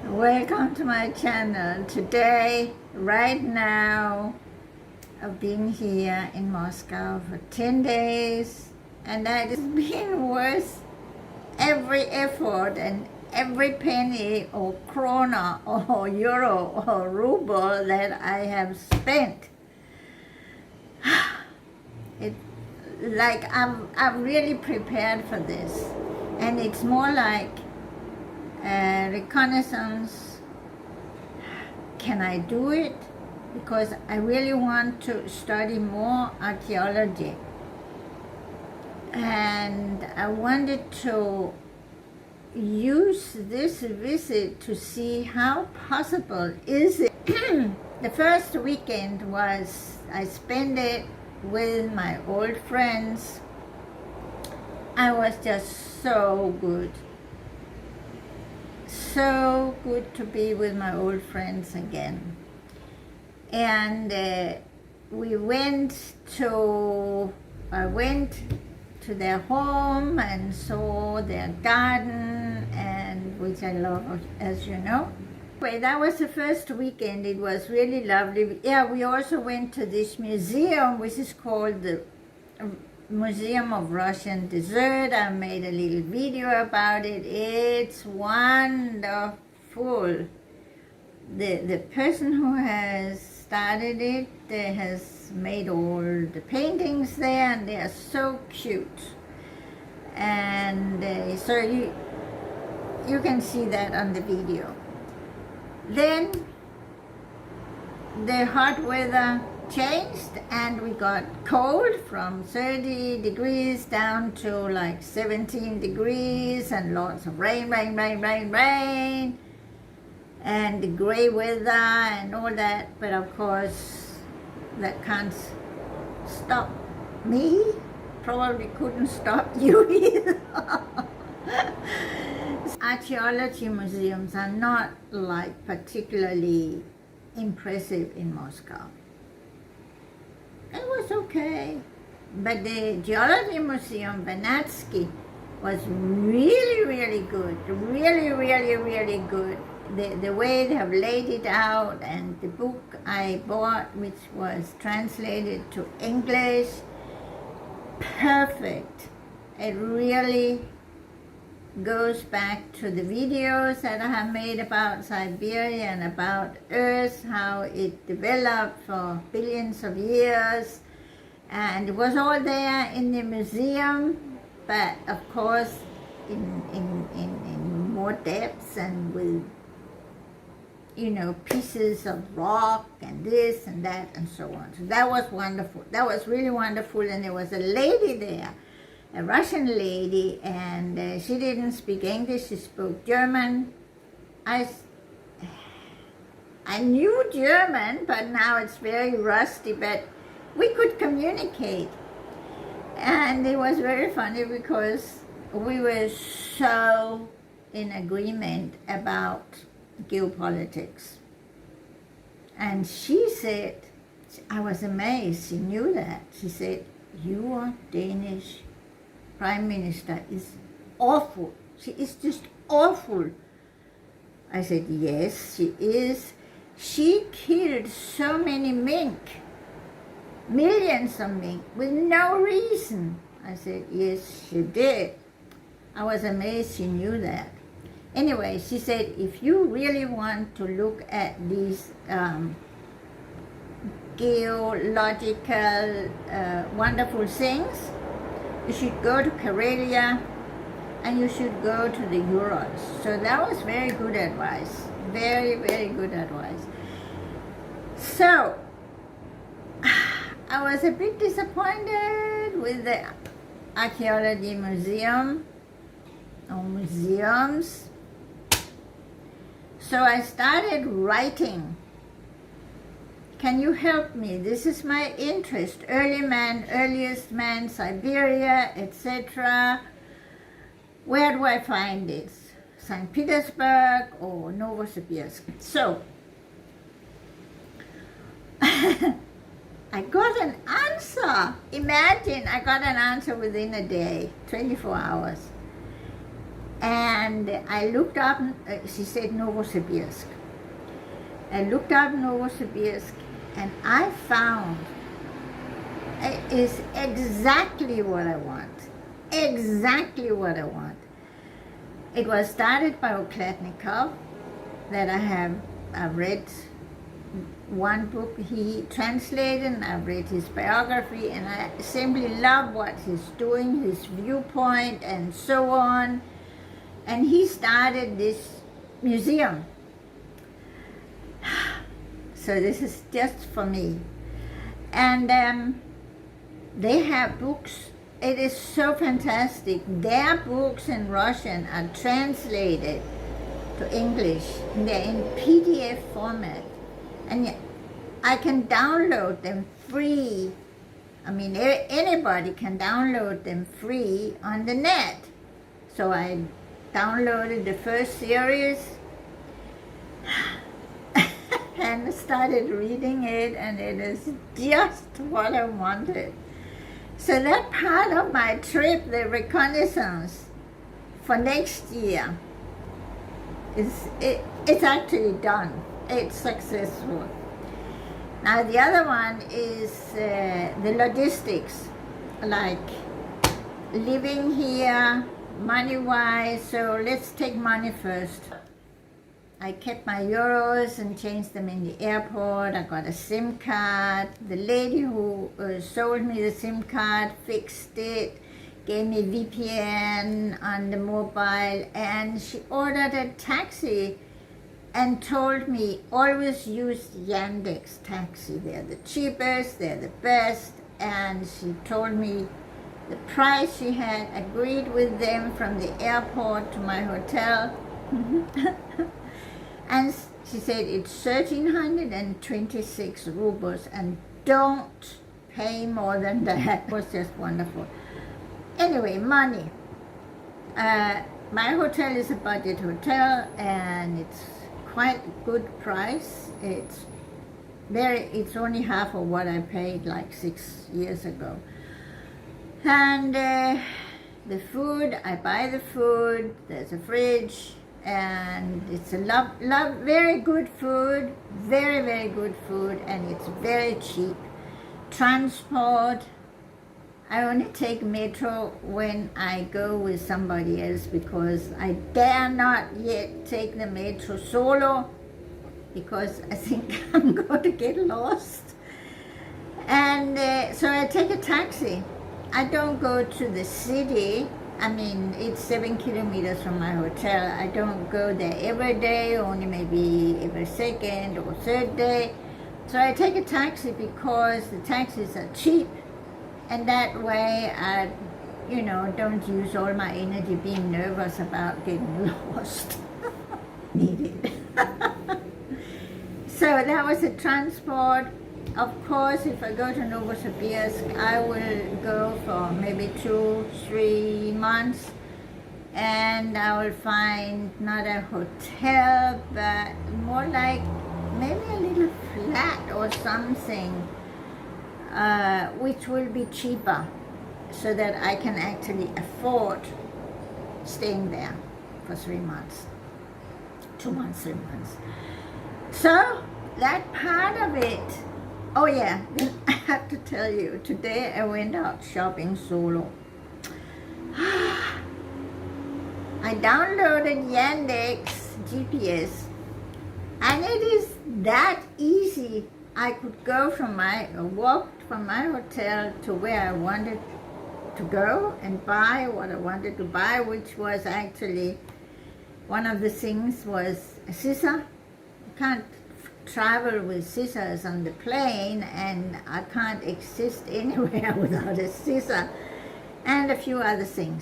Welcome to my channel. Today, right now, I've been here in Moscow for 10 days and that has been worth every effort and every penny or krona or euro or ruble that I have spent. I'm really prepared for this, and it's more like reconnaissance. Can I do it? Because I really want to study more archaeology, and I wanted to use this visit to see how possible is it. The first weekend I spent it with my old friends. I was just so good to be with my old friends again. And I went to their home and saw their garden, and which I love, as you know. Anyway, that was the first weekend. It was really lovely. Yeah, we also went to this museum, which is called the Museum of Russian Dessert. I made a little video about it. It's wonderful. The person who has started it has made all the paintings there, and they are so cute. And so you can see that on the video. Then the hot weather changed and we got cold, from 30 degrees down to like 17 degrees, and lots of rain, and the gray weather and all that. But of course that can't stop me, probably couldn't stop you either. Archaeology museums are not like particularly impressive in Moscow. It was okay, but the Geology Museum, Venatsky, was really good, really good. The way they have laid it out, and the book I bought, which was translated to English, perfect. It really goes back to the videos that I have made about Siberia and about Earth, how it developed for billions of years, and it was all there in the museum, but of course in more depths and with, you know, pieces of rock and this and that and so on. So that was wonderful. That was really wonderful. And there was a lady there, a Russian lady, and she didn't speak English, she spoke German. I knew German, but now it's very rusty, but we could communicate. And it was very funny because we were so in agreement about geopolitics. And she said, I was amazed, she knew that. She said, "Your Danish Prime Minister is awful. She is just awful." I said, "Yes, she is. She killed so many mink, millions of mink, with no reason." I said, "Yes, she did." I was amazed she knew that. Anyway, she said, if you really want to look at these geological wonderful things, you should go to Karelia and you should go to the Urals. So that was very good advice. Very good advice. So I was a bit disappointed with the Archaeology Museum or museums. So I started writing. Can you help me? This is my interest. Early man, earliest man, Siberia, etc. Where do I find this? St. Petersburg or Novosibirsk? So I got an answer. Imagine, I got an answer within a day, 24 hours. And I looked up, she said Novosibirsk. I looked up Novosibirsk, and I found it is exactly what I want. Exactly what I want. It was started by Archaeological, that I've read one book he translated, and I've read his biography, and I simply love what he's doing, his viewpoint, and so on. And he started this museum. So this is just for me. And they have books. It is so fantastic. Their books in Russian are translated to English. They're in PDF format. And I can download them free. I mean, anybody can download them free on the net. So I downloaded the first series and started reading it, and it is just what I wanted. So that part of my trip, the reconnaissance for next year, it's actually done. It's successful. Now the other one is the logistics, like living here, money-wise. So let's take money first. I kept my euros and changed them in the airport. I got a SIM card. The lady who sold me the SIM card fixed it, gave me VPN on the mobile, and she ordered a taxi and told me always use Yandex taxi. They're the cheapest, they're the best, and she told me the price. She had agreed with them from the airport to my hotel. And she said it's 1,326 rubles, and don't pay more than that. It was just wonderful. Anyway, money. My hotel is a budget hotel, and it's quite good price. It's only half of what I paid like 6 years ago. And the food, I buy the food. There's a fridge. And it's very good food, very, very good food, and it's very cheap. Transport, I only take metro when I go with somebody else, because I dare not yet take the metro solo, because I think I'm going to get lost. And so I take a taxi. I don't go to the city. I mean, it's 7 kilometers from my hotel. I don't go there every day, only maybe every second or third day. So I take a taxi because the taxis are cheap. And that way I, don't use all my energy being nervous about getting lost. Needed. So that was the transport. Of course, if I go to Novosibirsk, I will go for maybe 2-3 months, and I will find not a hotel, but more like maybe a little flat or something, which will be cheaper, so that I can actually afford staying there for 3 months, 2 months, 3 months. So that part of it. Oh yeah, I have to tell you, today I went out shopping solo. I downloaded Yandex GPS, and it is that easy. I could walk from my hotel to where I wanted to go and buy what I wanted to buy, which was actually, one of the things was a scissor. You can't travel with scissors on the plane, and I can't exist anywhere without a scissor, and a few other things.